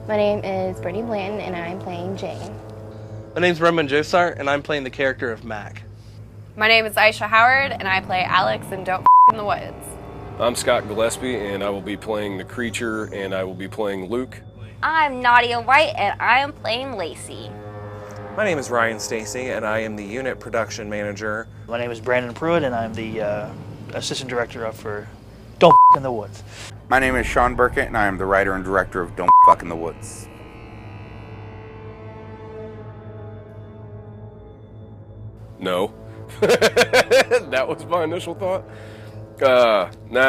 My name is Brittany Blanton, and I'm playing Jane. My name's Roman Josart, and I'm playing the character of Mac. My name is Aisha Howard, and I play Alex in Don't in the Woods. I'm Scott Gillespie, and I will be playing the creature, and I will be playing Luke. I'm Nadia White, and I am playing Lacey. My name is Ryan Stacy, and I am the unit production manager. My name is Brandon Pruitt, and I'm the assistant director for Don't in the Woods. My name is Sean Burkett, and I am the writer and director of Don't in the Woods. No. That was my initial thought.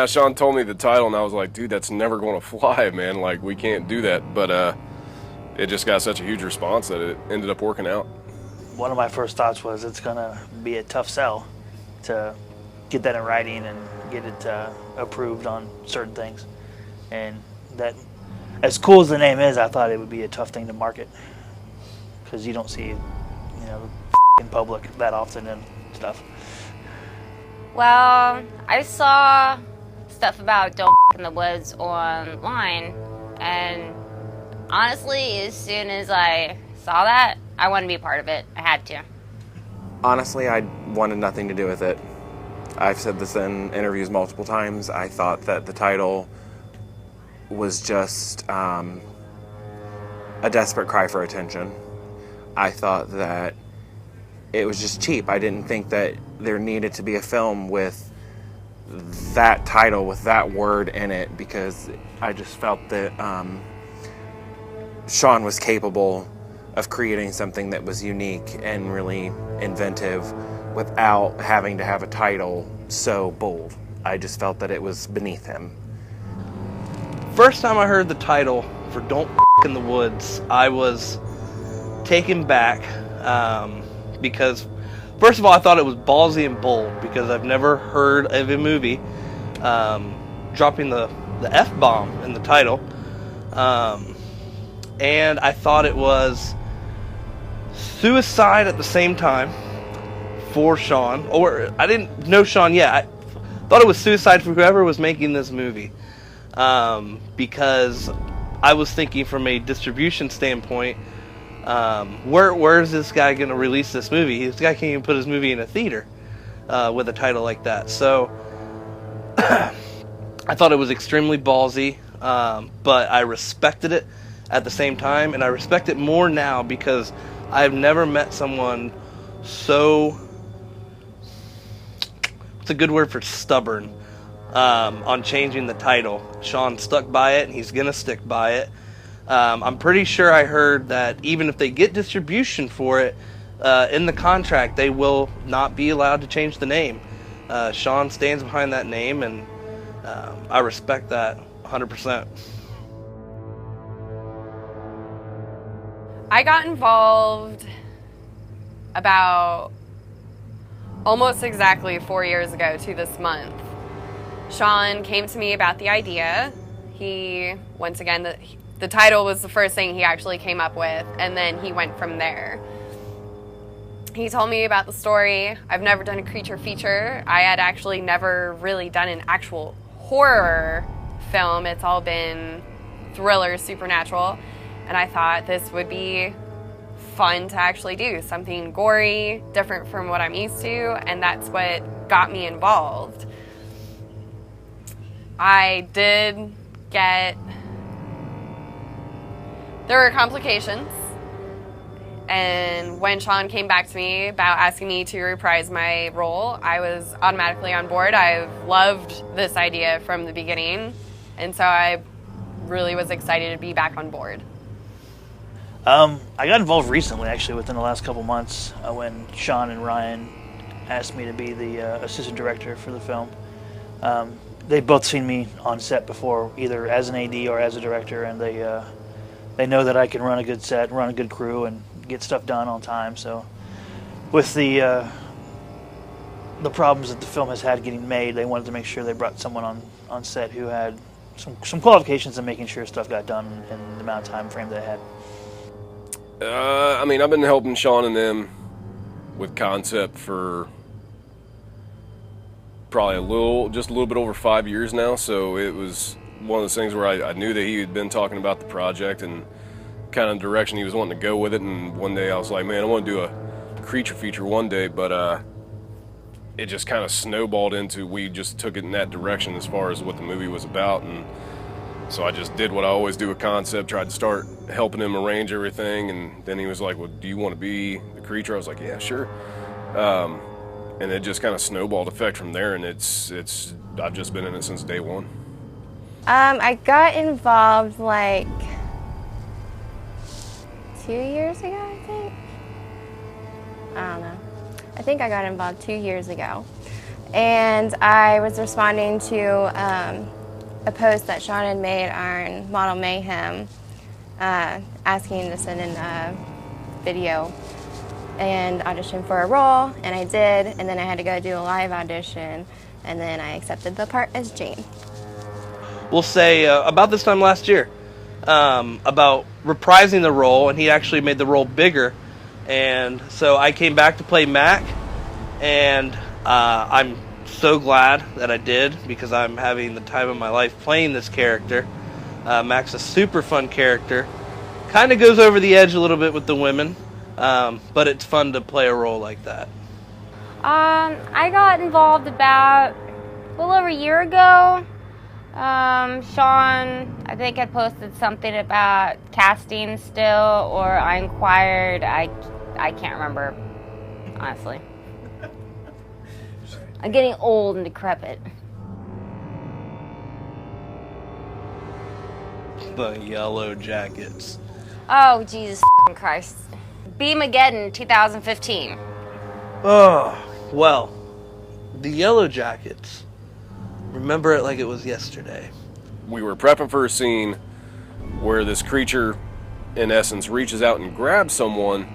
Sean told me the title, and I was like, dude, that's never going to fly, man. Like, we can't do that. But it just got such a huge response that it ended up working out. One of my first thoughts was it's going to be a tough sell to get that in writing and get it approved on certain things. And that, as cool as the name is, I thought it would be a tough thing to market because you don't see, in public that often and stuff. Well, I saw stuff about Don't in the Woods online, and honestly, as soon as I saw that, I wanted to be a part of it. I had to. Honestly, I wanted nothing to do with it. I've said this in interviews multiple times. I thought that the title was just a desperate cry for attention. I thought that it was just cheap. I didn't think that there needed to be a film with that title, with that word in it, because I just felt that Sean was capable of creating something that was unique and really inventive without having to have a title so bold. I just felt that it was beneath him. First time I heard the title for Don't in the Woods, I was taken back because, first of all, I thought it was ballsy and bold because I've never heard of a movie dropping the F-bomb in the title. And I thought it was suicide at the same time for Sean. Or I didn't know Sean yet. I thought it was suicide for whoever was making this movie. Because I was thinking from a distribution standpoint, where is this guy going to release this movie? This guy can't even put his movie in a theater with a title like that. So I thought it was extremely ballsy, but I respected it at the same time, and I respect it more now because I've never met someone so, what's a good word for stubborn, on changing the title. Sean stuck by it, and he's going to stick by it. I'm pretty sure I heard that even if they get distribution for it, in the contract, they will not be allowed to change the name. Sean stands behind that name, and I respect that 100%. I got involved about almost exactly 4 years ago to this month. Sean came to me about the idea. He, once again, the title was the first thing he actually came up with, and then he went from there. He told me about the story. I've never done a creature feature. I had actually never really done an actual horror film. It's all been thriller, supernatural, and I thought this would be fun to actually do, something gory, different from what I'm used to, and that's what got me involved. I did get, there were complications, and when Sean came back to me about asking me to reprise my role, I was automatically on board. I've loved this idea from the beginning, and so I really was excited to be back on board. I got involved recently, actually, within the last couple months, when Sean and Ryan asked me to be the assistant director for the film. They've both seen me on set before, either as an AD or as a director, and they know that I can run a good set, run a good crew, and get stuff done on time. So with the problems that the film has had getting made, they wanted to make sure they brought someone on set who had some qualifications in making sure stuff got done in the amount of time frame they had. I've been helping Sean and them with concept for probably just a little bit over 5 years now, so it was one of those things where I knew that he had been talking about the project, and kind of direction he was wanting to go with it. And one day I was like, man, I want to do a creature feature one day, but it just kind of snowballed into, we just took it in that direction as far as what the movie was about. And so I just did what I always do with concept, tried to start helping him arrange everything. And then he was like, well, do you want to be the creature? I was like, yeah, sure. And it just kind of snowballed effect from there. And I've just been in it since day one. I got involved like 2 years ago, I think. I don't know. I think I got involved 2 years ago. And I was responding to a post that Sean had made on Model Mayhem, asking to send in a video and audition for a role, and I did, and then I had to go do a live audition, and then I accepted the part as Jane. We'll say about this time last year, about reprising the role, and he actually made the role bigger. And so I came back to play Mac, and I'm so glad that I did, because I'm having the time of my life playing this character. Mac's a super fun character. Kind of goes over the edge a little bit with the women, but it's fun to play a role like that. I got involved about a little over a year ago. Sean, I think, had posted something about casting still, or I inquired. I can't remember, honestly. I'm getting old and decrepit. The Yellow Jackets. Oh, Jesus Christ. Beamageddon 2015. Oh, well, the Yellow Jackets. Remember it like it was yesterday. We were prepping for a scene where this creature, in essence, reaches out and grabs someone,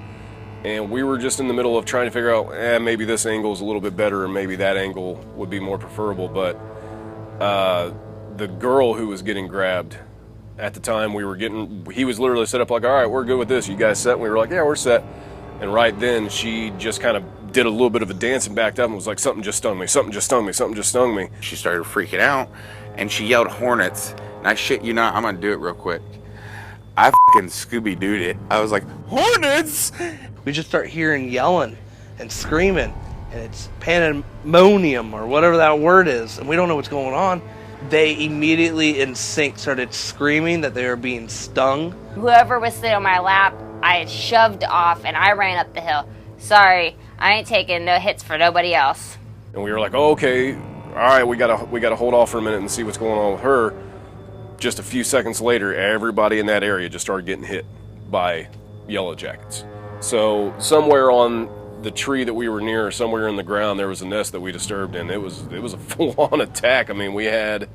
and we were just in the middle of trying to figure out, maybe this angle is a little bit better, or maybe that angle would be more preferable. But the girl who was getting grabbed at the time, he was literally set up like, all right, we're good with this. You guys set? And we were like, yeah, we're set. And right then, she just kind of did a little bit of a dance and backed up and was like, something just stung me, something just stung me, something just stung me. She started freaking out, and she yelled hornets. And I shit you not, I'm gonna do it real quick. I fucking Scooby-Dooed it. I was like, hornets! We just start hearing yelling and screaming, and it's pandemonium or whatever that word is, and we don't know what's going on. They immediately in sync started screaming that they were being stung. Whoever was sitting on my lap, I had shoved off and I ran up the hill. Sorry, I ain't taking no hits for nobody else. And we were like, oh, okay, all right, we gotta hold off for a minute and see what's going on with her. Just a few seconds later, everybody in that area just started getting hit by Yellow Jackets. So somewhere on the tree that we were near, or somewhere in the ground, there was a nest that we disturbed, and it was a full-on attack. I mean, we had,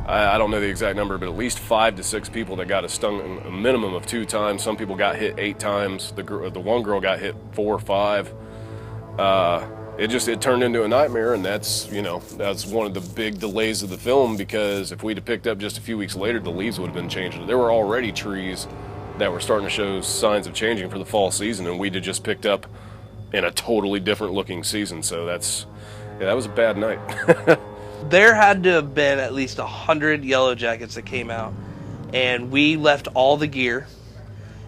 I don't know the exact number, but at least 5 to 6 people that got stung a minimum of 2 times. Some people got hit 8 times. The one girl got hit 4 or 5. It turned into a nightmare, and that's one of the big delays of the film, because if we'd have picked up just a few weeks later, the leaves would have been changing. There were already trees that were starting to show signs of changing for the fall season, and we'd have just picked up in a totally different looking season. So that was a bad night. There had to have been at least 100 Yellow Jackets that came out, and we left all the gear,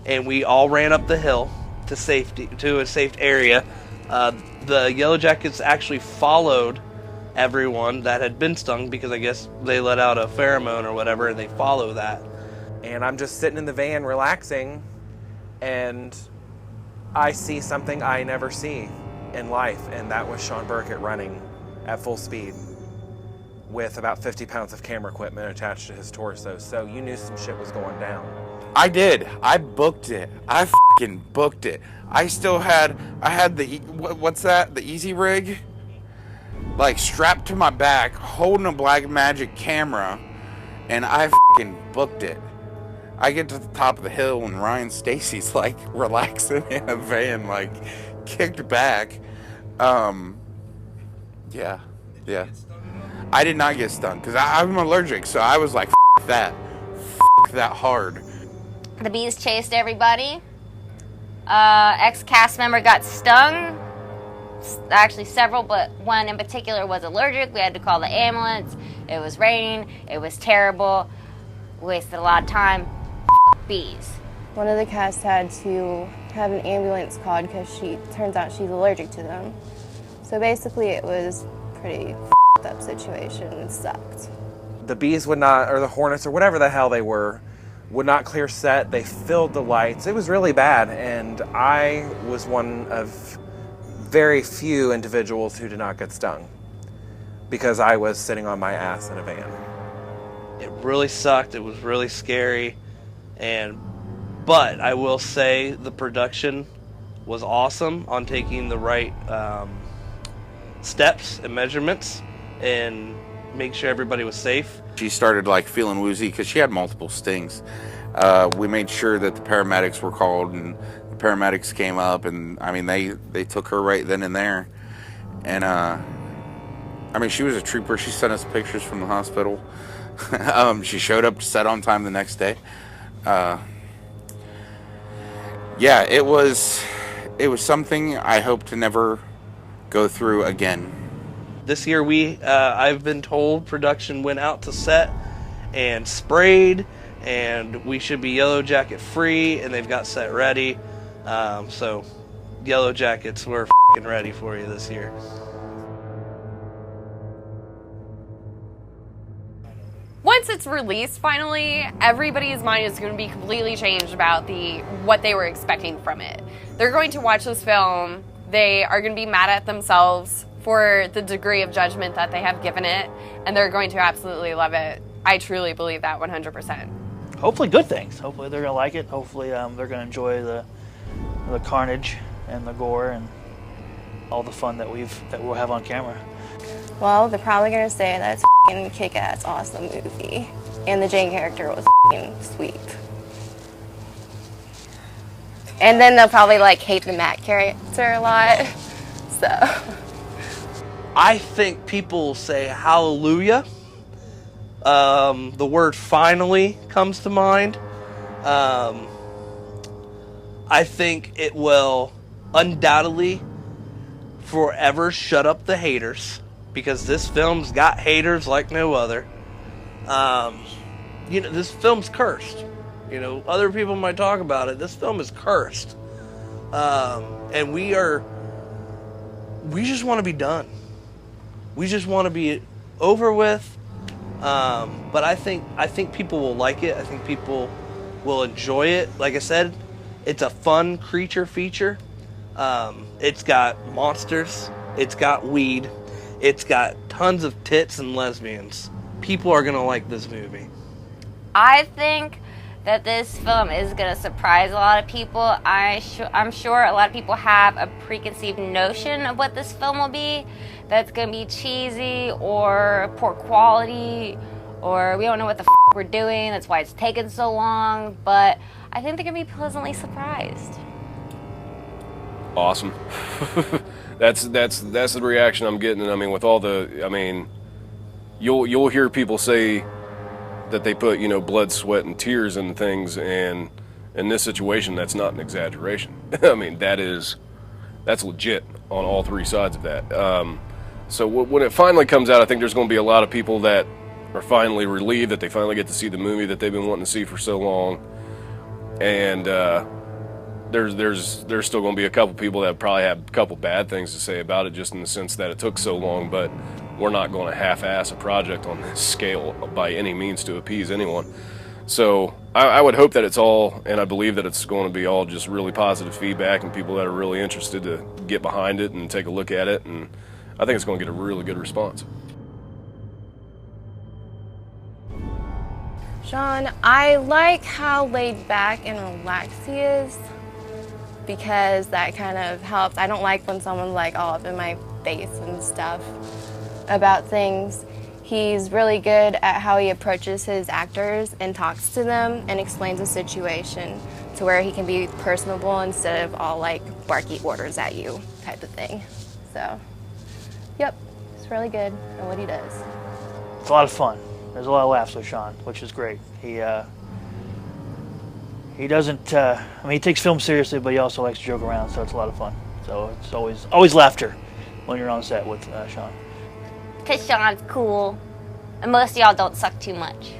and we all ran up the hill to a safe area. The Yellow Jackets actually followed everyone that had been stung, because I guess they let out a pheromone or whatever, and they follow that. And I'm just sitting in the van relaxing, and I see something I never see in life, and that was Sean Burkett running at full speed with about 50 pounds of camera equipment attached to his torso. So you knew some shit was going down. I did. I booked it. I fucking booked it. I had the, what's that? The Easy Rig? Like strapped to my back, holding a Blackmagic camera, and I fucking booked it. I get to the top of the hill and Ryan Stacy's like relaxing in a van, like kicked back. Yeah. I did not get stung because I'm allergic, so I was like, F that hard. The bees chased everybody. Ex-cast member got stung. Actually several, but one in particular was allergic. We had to call the ambulance. It was raining. It was terrible. Wasted a lot of time. bees. One of the cast had to have an ambulance called because turns out she's allergic to them. So basically it was pretty f***ed up situation. It sucked. The bees would not, or the hornets, or whatever the hell they were, would not clear set. They filled the lights. It was really bad, and I was one of very few individuals who did not get stung because I was sitting on my ass in a van. It really sucked. It was really scary, but I will say the production was awesome on taking the right steps and measurements and make sure everybody was safe. She started like feeling woozy because she had multiple stings. We made sure that the paramedics were called, and the paramedics came up, and I mean they took her right then and there. And I mean, she was a trooper. She sent us pictures from the hospital. She showed up to set on time the next day. Yeah, it was something I hope to never go through again. This year I've been told production went out to set and sprayed, and we should be Yellow Jacket free, and they've got set ready. So Yellow Jackets, we're f***ing ready for you this year. Once it's released finally, everybody's mind is going to be completely changed about what they were expecting from it. They're going to watch this film, they are going to be mad at themselves for the degree of judgment that they have given it, and they're going to absolutely love it. I truly believe that 100%. Hopefully good things. Hopefully they're gonna like it. Hopefully they're gonna enjoy the carnage and the gore and all the fun that we'll have on camera. Well, they're probably going to say that it's a f***ing kick-ass awesome movie. And the Jane character was f***ing sweet. And then they'll probably like hate the Matt character a lot. So I think people will say hallelujah. The word finally comes to mind. I think it will undoubtedly forever shut up the haters, because this film's got haters like no other. This film's cursed. Other people might talk about it. This film is cursed. And we just want to be done. We just want to be over with. But I think people will like it. I think people will enjoy it. Like I said, it's a fun creature feature. It's got monsters. It's got weed. It's got tons of tits and lesbians. People are going to like this movie. I think that this film is going to surprise a lot of people. I'm sure a lot of people have a preconceived notion of what this film will be. That's going to be cheesy or poor quality, or we don't know what the f*** we're doing. That's why it's taken so long. But I think they're going to be pleasantly surprised. Awesome. That's the reaction I'm getting. And I mean, with all you'll hear people say that they put, blood, sweat, and tears in things, and in this situation, that's not an exaggeration. I mean, that's legit on all three sides of that. So when it finally comes out, I think there's going to be a lot of people that are finally relieved that they finally get to see the movie that they've been wanting to see for so long, and there's still going to be a couple people that probably have a couple bad things to say about it, just in the sense that it took so long. But we're not going to half-ass a project on this scale by any means to appease anyone. So I would hope that it's all, and I believe that it's going to be all just really positive feedback and people that are really interested to get behind it and take a look at it, and I think it's going to get a really good response. Sean, I like how laid back and relaxed he is, because that kind of helps. I don't like when someone's like all up in my face and stuff about things. He's really good at how he approaches his actors and talks to them and explains the situation to where he can be personable instead of all like barky orders at you type of thing. So, yep, he's really good at what he does. It's a lot of fun. There's a lot of laughs with Sean, which is great. He doesn't, he takes film seriously, but he also likes to joke around, so it's a lot of fun. So it's always laughter when you're on set with Sean. Because Sean's cool, and most of y'all don't suck too much.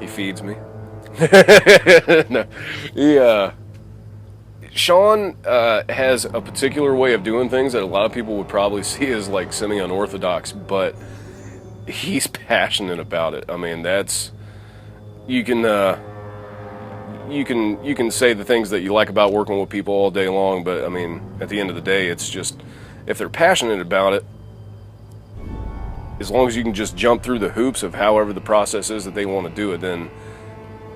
He feeds me. No, Sean has a particular way of doing things that a lot of people would probably see as like semi-unorthodox, but he's passionate about it. I mean, that's you can say the things that you like about working with people all day long, but I mean, at the end of the day, it's just if they're passionate about it, as long as you can just jump through the hoops of however the process is that they want to do it, then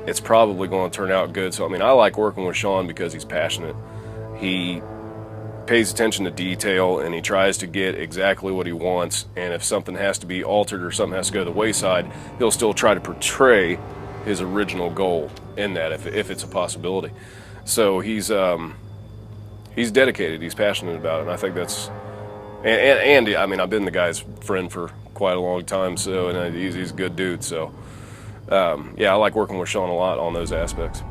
it's probably going to turn out good. So I mean, I like working with Sean because he's passionate. He pays attention to detail and he tries to get exactly what he wants, and if something has to be altered or something has to go to the wayside, he'll still try to portray his original goal in that if it's a possibility. So he's dedicated, he's passionate about it, and I think that's and I mean, I've been the guy's friend for quite a long time, so and he's a good dude, so yeah, I like working with Sean a lot on those aspects.